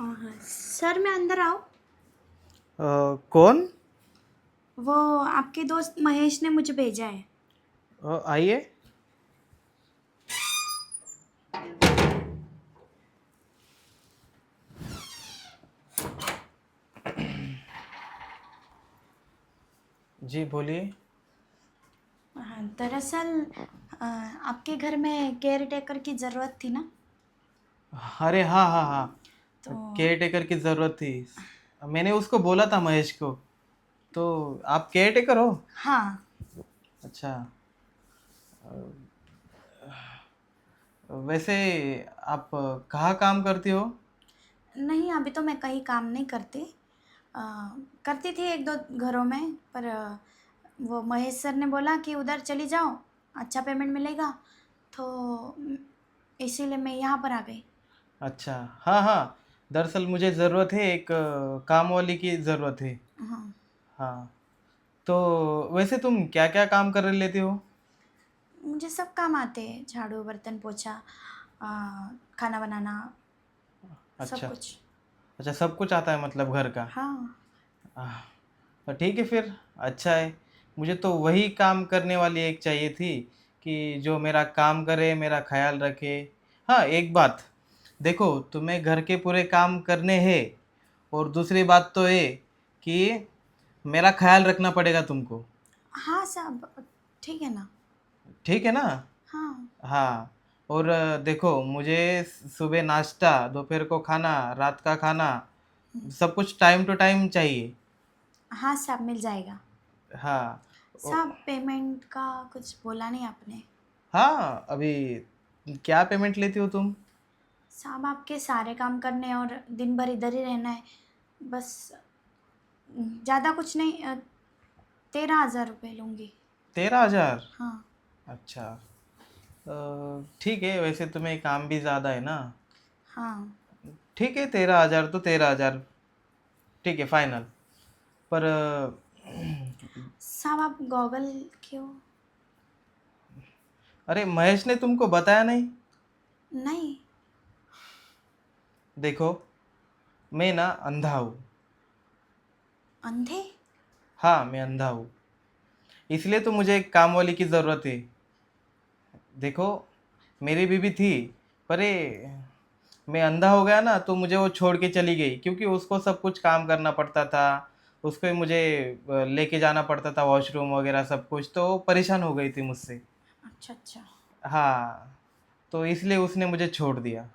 हाँ सर, मैं अंदर आओ। कौन? वो आपके दोस्त महेश ने मुझे भेजा है। आइए। जी बोलिए। हाँ, दरअसल आपके घर में केयर टेकर की ज़रूरत थी ना। अरे हाँ हाँ हाँ, तो केयर टेकर की ज़रूरत थी। मैंने उसको बोला था, महेश को। तो आप केयर टेकर हो? हाँ। अच्छा। वैसे आप कहाँ काम करती हो? नहीं, अभी तो मैं कहीं काम नहीं करती। अ, करती थी एक दो घरों में, पर वो महेश सर ने बोला कि उधर चली जाओ, अच्छा पेमेंट मिलेगा। तो इसीलिए मैं यहाँ पर आ गई। अच्छा। हाँ हाँ, दरअसल मुझे ज़रूरत है, एक काम वाली की ज़रूरत है। हाँ, हाँ। तो वैसे तुम क्या क्या काम कर लेती हो? मुझे सब काम आते हैं, झाड़ू बर्तन पोछा, अ, खाना बनाना, सब अच्छा। कुछ। अच्छा, सब कुछ आता है मतलब घर का? हाँ। आह, तो ठीक है फिर। अच्छा है। मुझे तो वही काम करने वाली एक चाहिए थी, कि जो मेरा काम करे, मेरा ख्याल रखे। हाँ, एक बात देखो, तुम्हें घर के पूरे काम करने हैं, और दूसरी बात तो ये कि मेरा ख्याल रखना पड़ेगा तुमको। हाँ सब ठीक है ना। ठीक है ना? हाँ। हाँ। और देखो, मुझे सुबह नाश्ता, दोपहर को खाना, रात का खाना, सब कुछ टाइम टू टाइम चाहिए। हाँ सब मिल जाएगा। हाँ। ओ- सब पेमेंट का कुछ बोला नहीं आपने। हाँ, अभी क्या पेमेंट लेती हो तुम? साहब, आपके सारे काम करने और दिन भर इधर ही रहना है, बस। ज़्यादा कुछ नहीं, 13,000 रुपये लूँगी। 13,000? हाँ। अच्छा। ठीक है, वैसे तुम्हें काम भी ज़्यादा है ना। हाँ ठीक है, 13,000 तो 13,000। ठीक है, फाइनल। पर साहब, आप गॉगल क्यों? अरे, महेश ने तुमको बताया नहीं? नहीं। देखो, मैं ना अंधा हूँ। अंधे? हाँ, मैं अंधा हूँ। इसलिए तो मुझे एक काम वाली की ज़रूरत है। देखो, मेरी बीवी थी, पर ये मैं अंधा हो गया ना, तो मुझे वो छोड़ के चली गई, क्योंकि उसको सब कुछ काम करना पड़ता था। उसको ही मुझे लेके जाना पड़ता था, वॉशरूम वगैरह सब कुछ, तो वो परेशान हो गई थी मुझसे। अच्छा अच्छा। हाँ। तो इसलिए उसने मुझे छोड़ दिया।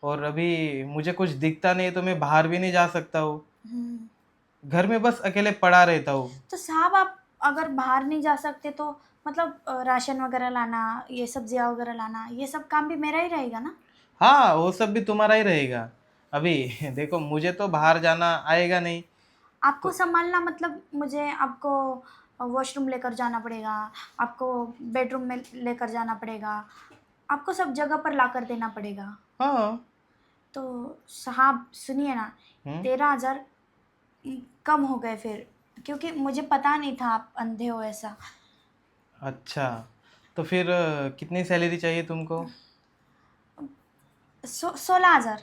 और अभी मुझे कुछ दिखता नहीं, तो मैं बाहर भी नहीं जा सकता हूँ। हम्म। घर में बस अकेले पड़ा रहता हूँ। तो साहब, आप अगर बाहर नहीं जा सकते तो मतलब राशन वगैरह लाना, ये सब्जियाँ वगैरह लाना, ये सब काम भी मेरा ही रहेगा ना। हाँ, वो सब भी तुम्हारा ही रहेगा। अभी देखो, मुझे तो बाहर जाना आएगा नहीं। आपको तो संभालना मतलब मुझे आपको वॉशरूम लेकर जाना पड़ेगा, आपको बेडरूम में लेकर जाना पड़ेगा, आपको सब जगह पर ला कर देना पड़ेगा। हाँ। तो साहब सुनिए ना, हम्म। 13,000 कम हो गए फिर, क्योंकि मुझे पता नहीं था आप अंधे हो ऐसा। अच्छा, तो फिर कितनी सैलरी चाहिए तुमको? 16,000।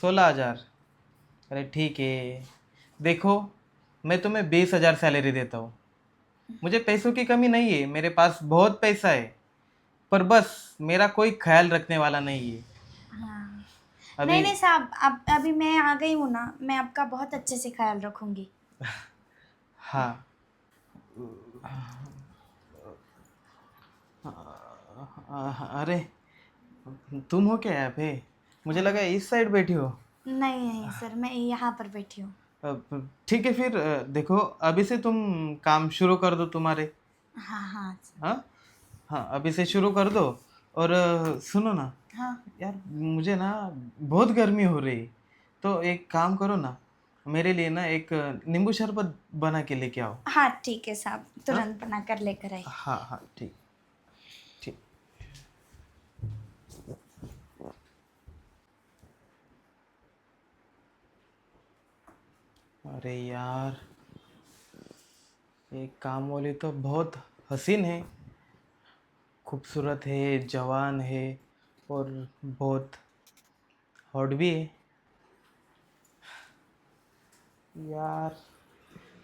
16,000? अरे ठीक है। देखो, मैं तुम्हें 20,000 सैलरी देता हूँ। मुझे पैसों की कमी नहीं है, मेरे पास बहुत पैसा है। पर बस मेरा कोई ख्याल रखने वाला नहीं है। हाँ। नहीं अभी नहीं साहब, अब अभी मैं आ गई हूँ ना, मैं आपका बहुत अच्छे से ख्याल रखूँगी। हाँ। अरे, तुम हो क्या यहाँ पे? मुझे लगा इस साइड बैठी हो। नहीं नहीं सर, मैं यहाँ पर बैठी हूँ। ठीक है फिर, देखो, अभी से तुम काम शुरू कर दो तुम्हारे। हाँ हाँ हाँ। हाँ, अभी से शुरू कर दो। और सुनो ना हाँ। यार, मुझे ना बहुत गर्मी हो रही। तो एक काम करो ना, मेरे लिए ना एक नींबू शरबत बना के लेके आओ। हाँ ठीक है साहब, हाँ तुरंत बना कर लेकर आई। हाँ हाँ, ठीक। ठीक। अरे यार, ये काम वाली तो बहुत हसीन है, खूबसूरत है, जवान है, और बहुत हॉट भी है यार।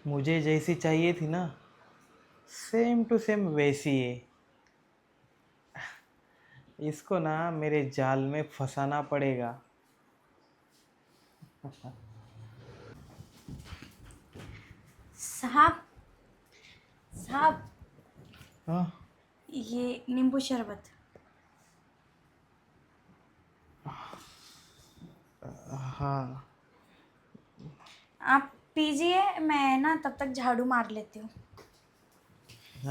मुझे जैसी चाहिए थी ना, सेम टू सेम वैसी है। इसको ना मेरे जाल में फंसाना पड़ेगा। साहब, साहब, हाँ ये नींबू शरबत। हाँ आप पीजिए, मैं ना तब तक झाड़ू मार लेती हूँ।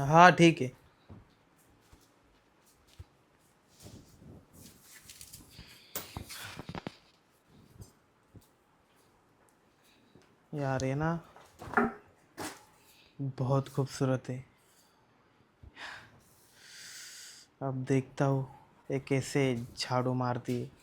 हाँ ठीक है। यार ये ना बहुत खूबसूरत है। अब देखता हूँ ये कैसे झाड़ू मारती है।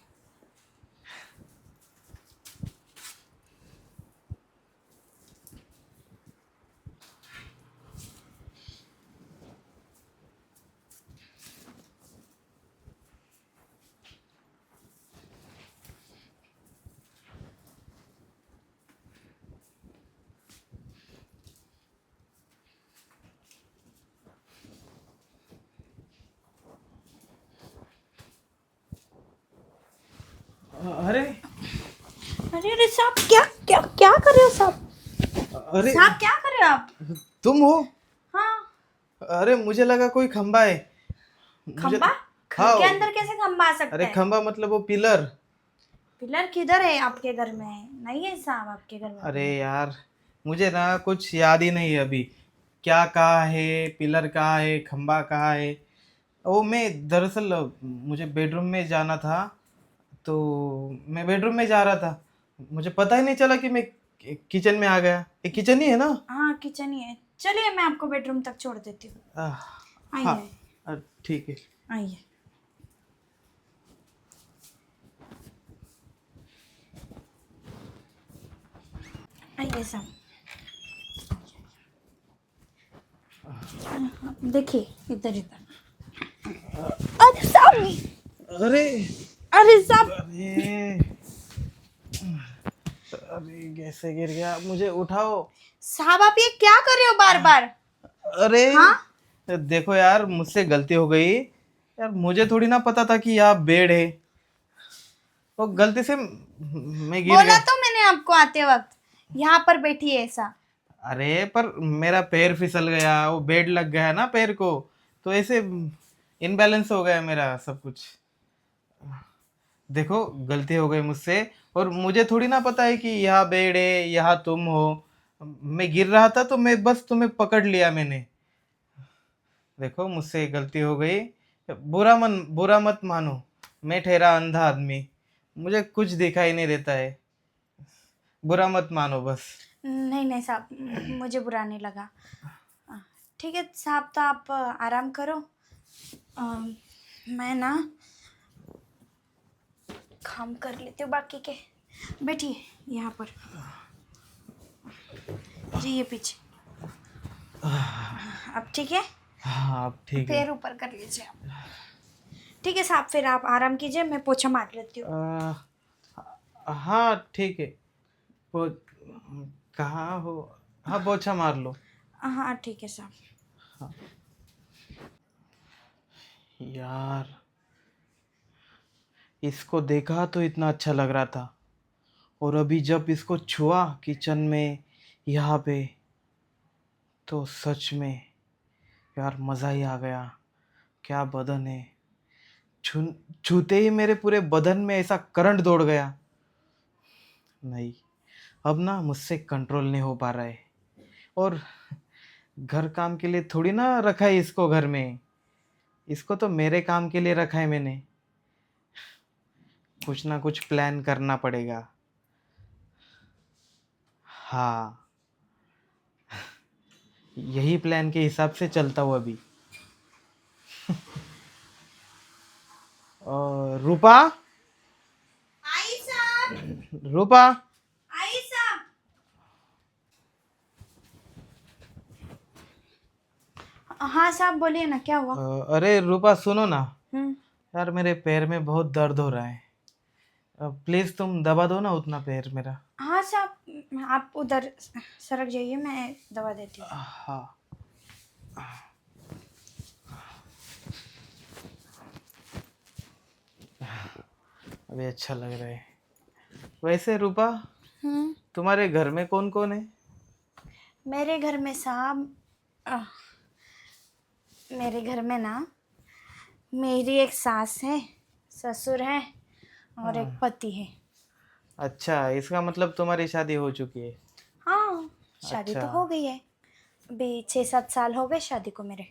अरे अरे अरे साहब, क्या क्या क्या कर रहे हो साहब? अरे साहब क्या कर रहे हो आप? तुम हो? हाँ। अरे मुझे लगा कोई खंबा है। मुझे खंबा? घर हाँ। के अंदर कैसे खंबा आ सकता अरे है? खंबा मतलब वो पिलर। पिलर किधर है आपके घर में? नहीं है साहब आपके घर में अरे पिलर। यार मुझे ना कुछ याद ही नहीं है अभी। क्या कहाँ है, पिलर कहाँ है, खंबा कहाँ है। वो मैं दरअसल मुझे बेडरूम में जाना था, तो मैं बेडरूम में जा रहा था। मुझे पता ही नहीं चला कि मैं किचन में आ गया। ये किचन ही है ना? हाँ किचन ही है। चलिए मैं आपको बेडरूम तक छोड़ देती हूँ। आह, हाँ। आइए। ठीक है। आइए। आइए साहब। देखिए इधर इधर। अरे साहब, अरे अरे साहब, अरे अरे कैसे गिर गया, मुझे उठाओ। साहब आप ये क्या कर रहे हो बार बार? हाँ। अरे देखो यार, मुझसे गलती हो गई यार। मुझे थोड़ी ना पता था कि यहाँ बेड है। वो गलती से मैं गिर बोला गया। तो मैंने आपको आते वक्त, यहाँ पर बैठिए ऐसा। अरे पर मेरा पैर फिसल गया, वो बेड लग गया ना पैर को, तो ऐसे इनबैलेंस हो गया मेरा सब कुछ। देखो गलती हो गई मुझसे, और मुझे थोड़ी ना पता है कि यहाँ बेड है, यहाँ तुम हो। मैं गिर रहा था तो मैं बस तुम्हें पकड़ लिया मैंने। देखो मुझसे गलती हो गई। बुरा मत मानो। मैं ठहरा अंधा आदमी, मुझे कुछ दिखाई नहीं देता है। बुरा मत मानो बस। नहीं नहीं साहब, मुझे बुरा नहीं लगा। अ, ठीक है साहब, तो आप आराम करो। अ, मैं ना काम कर लेती हूँ बाकी के। बैठिए यहाँ पर। जी ये पीछे। अब ठीक है? हाँ अब ठीक है। पैर ऊपर कर लीजिए आप। ठीक है साहब, फिर आप आराम कीजिए, मैं पोछा मार लेती हूँ। हाँ ठीक है। वो कहाँ हो? हाँ पोछा मार लो। हाँ ठीक है साहब। यार इसको देखा तो इतना अच्छा लग रहा था, और अभी जब इसको छुआ किचन में यहाँ पे, तो सच में यार मज़ा ही आ गया। क्या बदन है। छू छूते ही मेरे पूरे बदन में ऐसा करंट दौड़ गया। नहीं, अब ना मुझसे कंट्रोल नहीं हो पा रहा है। और घर काम के लिए थोड़ी ना रखा है इसको घर में। इसको तो मेरे काम के लिए रखा है मैंने। कुछ ना कुछ प्लान करना पड़ेगा। हाँ, यही प्लान के हिसाब से चलता हूँ अभी। और रूपा, आई साहब, रूपा। आई साहब। हाँ साहब बोलिए ना, क्या हुआ? अरे रूपा सुनो ना। हम्म। यार मेरे पैर में बहुत दर्द हो रहा है। प्लीज़ तुम दबा दो ना उतना पैर मेरा। हाँ साहब, आप उधर सरक जाइए, मैं दवा देती हूँ। हाँ। अभी अच्छा लग रहा है। वैसे रूपा, तुम्हारे घर में कौन कौन है? मेरे घर में साहब, अह, मेरे घर में ना मेरी एक सास है, ससुर है और एक पति है। अच्छा, इसका मतलब तुम्हारी शादी हो चुकी है। हाँ, शादी अच्छा तो हो गई है, अभी 6-7 साल हो गए शादी को मेरे।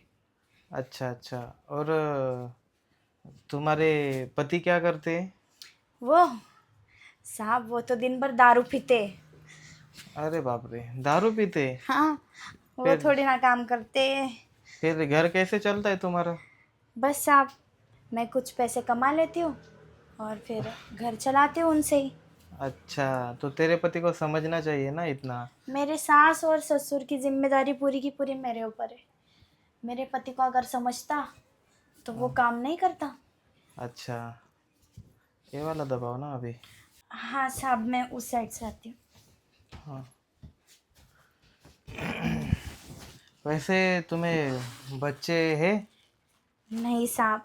अच्छा अच्छा। और तुम्हारे पति क्या करते हैं? वो साहब, वो तो दिन भर दारू पीते। अरे बाप रे, दारू पीते? हाँ, वो फिर थोड़ी ना काम करते। फिर घर कैसे चलता है तुम्हारा? बस साहब, मैं कुछ पैसे कमा लेती हूँ और फिर घर चलाती हूँ उनसे ही। अच्छा, तो तेरे पति को समझना चाहिए ना इतना। मेरे सास और ससुर की जिम्मेदारी पूरी की पूरी मेरे ऊपर है। मेरे पति को अगर समझता तो वो काम नहीं करता। अच्छा, ये वाला दबाओ ना अभी। हाँ साहब, मैं उस साइड से आती हूँ। हाँ। वैसे तुम्हें बच्चे हैं? नहीं साहब,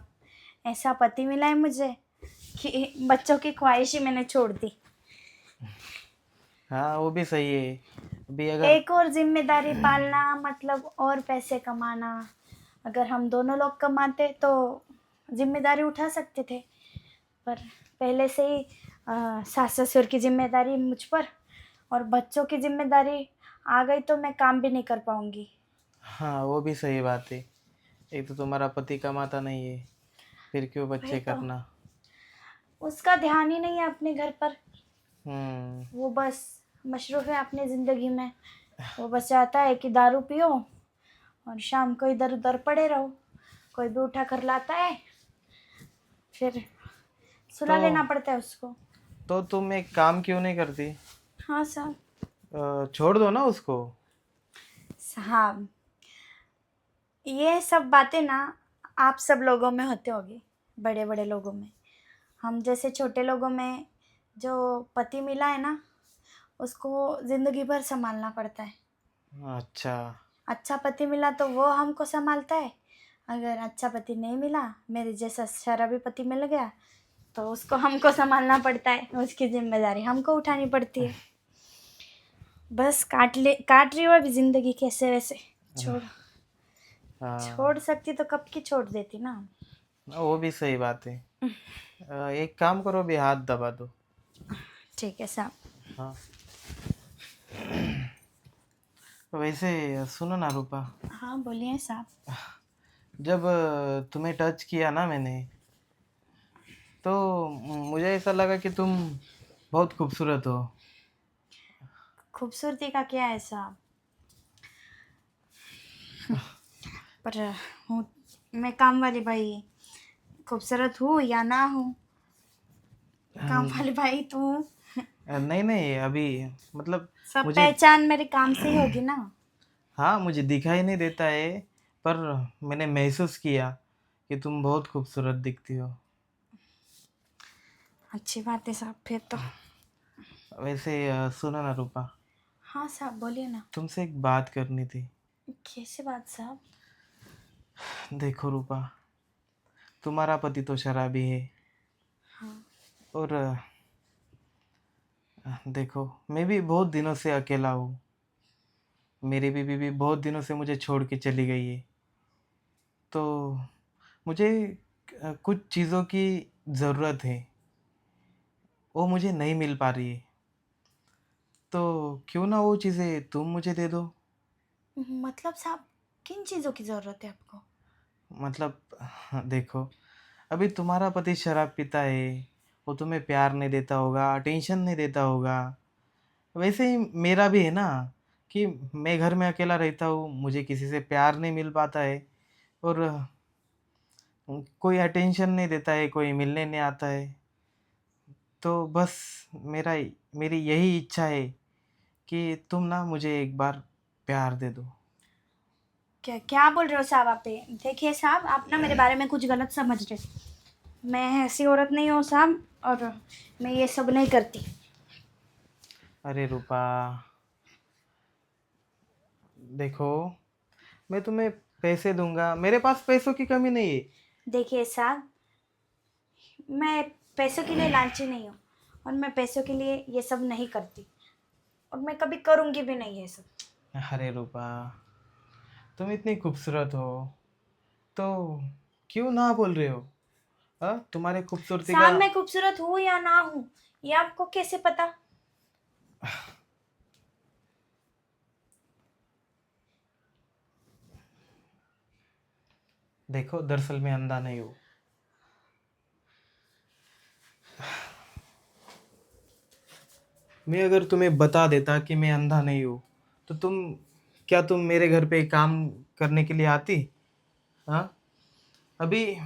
ऐसा पति मिला है मुझे कि बच्चों की ख्वाहिश ही मैंने छोड़ दी। हाँ, वो भी सही है। अभी अगर एक और जिम्मेदारी पालना मतलब और पैसे कमाना। अगर हम दोनों लोग कमाते तो जिम्मेदारी उठा सकते थे, पर पहले से ही सास ससुर की जिम्मेदारी मुझ पर और बच्चों की जिम्मेदारी आ गई तो मैं काम भी नहीं कर पाऊंगी। हाँ, वो भी सही बात है। एक तो तुम्हारा पति कमाता नहीं है, फिर क्यों वही बच्चे तो, करना। उसका ध्यान ही नहीं है अपने घर पर। हम्म। वो बस मशरूफ़ है अपनी ज़िंदगी में। वो बस चाहता है कि दारू पियो और शाम को इधर उधर पड़े रहो। कोई भी उठा कर लाता है, फिर सुला तो लेना पड़ता है उसको। तुम एक काम क्यों नहीं करती? हाँ साहब। छोड़ दो ना उसको। साहब, ये सब बातें ना आप सब लोगों में होते होगी, बड़े बड़े लोगों में। हम जैसे छोटे लोगों में जो पति मिला है ना, उसको ज़िंदगी भर संभालना पड़ता है। अच्छा। अच्छा पति मिला तो वो हमको संभालता है। अगर अच्छा पति नहीं मिला, मेरे जैसा शराबी पति मिल गया, तो उसको हमको संभालना पड़ता है। उसकी जिम्मेदारी हमको उठानी पड़ती है। बस काट रही हो अभी ज़िंदगी कैसे वैसे। छोड़ छोड़ हाँ, सकती तो कब की छोड़ देती ना। वो भी सही बात है। एक काम करो, भी हाथ दबा दो। ठीक है साहब। हाँ। वैसे सुनो ना रूपा, हाँ बोलिए साहब। जब तुम्हें टच किया ना मैंने, तो मुझे ऐसा लगा कि तुम बहुत खूबसूरत हो। खूबसूरती का क्या है साहब, पर हूँ मैं काम वाली भाई। खूबसूरत हूँ या ना हूँ, काम वाली भाई तो हूँ। नहीं नहीं, अभी मतलब सब मुझे, पहचान मेरे काम से ही होगी ना। हाँ मुझे दिखाई नहीं देता है, पर मैंने महसूस किया कि तुम बहुत खूबसूरत दिखती हो। अच्छी बात है साहब फिर तो। वैसे सुनो ना रूपा, हाँ साहब बोलिए ना। तुमसे एक बात करनी थी। कैसी बात साहब? देखो रूपा, तुम्हारा पति तो शराबी है, हाँ। और देखो मैं भी बहुत दिनों से अकेला हूँ। मेरी बीवी भी बहुत दिनों से मुझे छोड़ के चली गई है। तो मुझे कुछ चीज़ों की ज़रूरत है, वो मुझे नहीं मिल पा रही है। तो क्यों ना वो चीज़ें तुम मुझे दे दो। मतलब साहब, किन चीज़ों की ज़रूरत है आपको? मतलब देखो, अभी तुम्हारा पति शराब पीता है, वो तुम्हें प्यार नहीं देता होगा, अटेंशन नहीं देता होगा। वैसे ही मेरा भी है ना, कि मैं घर में अकेला रहता हूँ, मुझे किसी से प्यार नहीं मिल पाता है, और कोई अटेंशन नहीं देता है, कोई मिलने नहीं आता है। तो बस मेरा मेरी यही इच्छा है कि तुम ना मुझे एक बार प्यार दे दो। क्या क्या बोल रहे हो साहब आप? देखिए साहब, आप ना मेरे बारे में कुछ गलत समझ रहे। मैं ऐसी औरत नहीं हूँ साहब, और मैं ये सब नहीं करती। अरे रूपा, देखो, मैं तुम्हें पैसे दूंगा, मेरे पास पैसों की कमी नहीं है। देखिए साहब, मैं पैसों के लिए लालची नहीं हूँ, और मैं पैसों के लिए ये सब नहीं करती, और मैं कभी करूँगी भी नहीं ये सब। अरे रूपा, तुम इतनी खूबसूरत हो तो क्यों ना बोल रहे हो? हाँ, तुम्हारे खूबसूरती का। साहब मैं खूबसूरत हूँ या ना हूँ, ये आपको कैसे पता? देखो, दरअसल मैं अंधा नहीं हूँ। मैं अगर तुम्हें बता देता कि मैं अंधा नहीं हूँ तो तुम मेरे घर पे काम करने के लिए आती? हाँ, अभी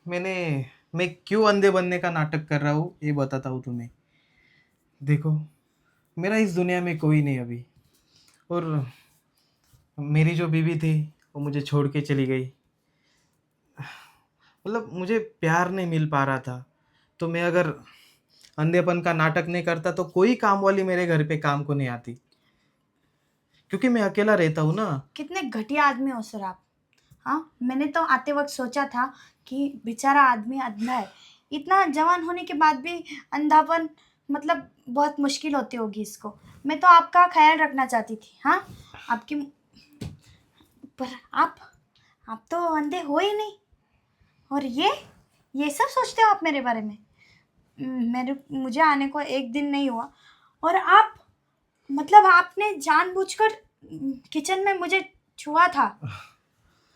मैंने मैं क्यों अंधे बनने का नाटक कर रहा हूँ ये बताता हूँ तुम्हें। देखो, मेरा इस दुनिया में कोई नहीं अभी, और मेरी जो बीवी थी वो मुझे छोड़ के चली गई। मतलब मुझे प्यार नहीं मिल पा रहा था, तो मैं अगर अंधेपन का नाटक नहीं करता तो कोई काम वाली मेरे घर पे काम को नहीं आती, क्योंकि मैं अकेला रहता हूँ ना। कितने घटिया आदमी हो सर आप। हाँ, मैंने तो आते वक्त सोचा था कि बेचारा आदमी अंधा है, इतना जवान होने के बाद भी अंधापन, मतलब बहुत मुश्किल होती होगी इसको। मैं तो आपका ख्याल रखना चाहती थी। हाँ, आपकी, पर आप तो अंधे हो ही नहीं, और ये सब सोचते हो आप मेरे बारे में। मेरे मुझे आने को एक दिन नहीं हुआ, और आप, मतलब आपने जानबूझकर किचन में मुझे छुआ था।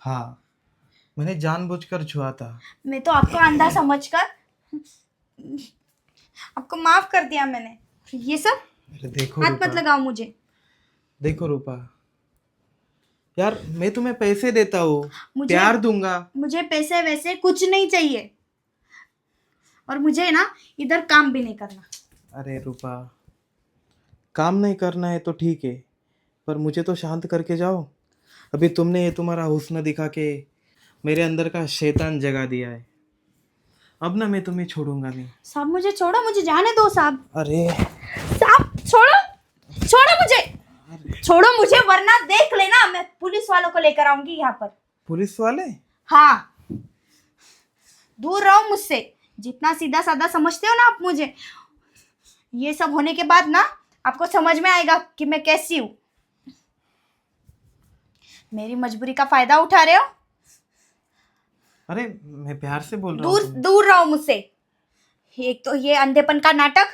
हाँ, मैंने जानबूझकर छुआ था। मैं तो आपको अंधा समझकर आपको माफ कर दिया मैंने। ये सब अरे देखो हाथ मत रूपा, लगाओ मुझे। देखो रूपा, यार मैं तुम्हें पैसे देता हूँ, मुझे प्यार दूंगा। मुझे पैसे वैसे कुछ नहीं चाहिए, और मुझे ना इधर काम भी नहीं करना। अरे रूपा, काम नहीं करना है तो ठीक है, पर मुझे तो शांत करके जाओ। अभी तुमने ये तुम्हारा हुस्न दिखा के मेरे अंदर का शैतान जगा दिया है। अब ना मैं तुम्हें छोड़ूंगा नहीं। साहब मुझे छोड़ो, मुझे जाने दो साहब। अरे, साहब छोड़ो, छोड़ो मुझे, छोड़ो मुझे, वरना देख लेना मैं पुलिस वालों को लेकर आऊंगी यहाँ पर। पुलिस वाले? हाँ, दूर रहो मुझसे। जितना सीधा साधा समझते हो ना आप मुझे, ये सब होने के बाद ना आपको समझ में आएगा कि मैं कैसी हूँ। मेरी मजबूरी का फायदा उठा रहे हो। अरे मैं प्यार से बोल रहा हूँ दूर तुम्हें। दूर रहो मुझसे। एक तो ये अंधेपन का नाटक,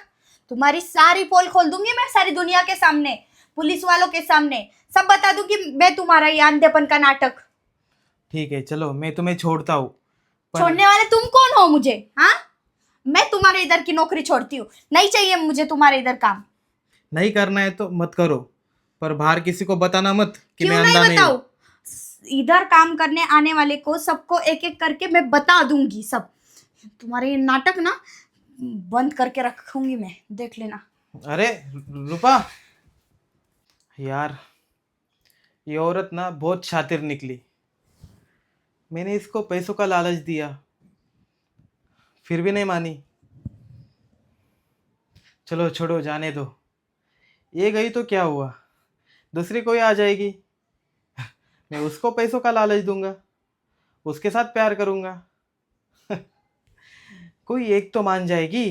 तुम्हारी सारी पोल खोल दूंगी मैं सारी दुनिया के सामने, पुलिस वालों के सामने सब बता दूंगी मैं तुम्हारा ये अंधेपन का नाटक। ठीक है, चलो मैं तुम्हें छोड़ता हूँ, पर छोड़ने वाले तुम कौन हो मुझे? हाँ, मैं तुम्हारे इधर की नौकरी छोड़ती हूँ, नहीं चाहिए मुझे तुम्हारे इधर काम। नहीं करना है तो मत करो, पर बाहर किसी को बताना मत कि मैं क्यों नहीं अंधा नहीं हूँ। बताऊं? इधर काम करने आने वाले को सबको एक एक करके मैं बता दूंगी सब। तुम्हारे ये नाटक ना बंद करके रखूंगी मैं, देख लेना। अरे रूपा, यार ये औरत ना बहुत शातिर निकली। मैंने इसको पैसों का लालच दिया, फिर भी नहीं मानी। चलो छोड़ो, जाने दो। ये गई तो क्या हुआ, दूसरी कोई आ जाएगी, मैं उसको पैसों का लालच दूंगा, उसके साथ प्यार करूंगा। कोई एक तो मान जाएगी।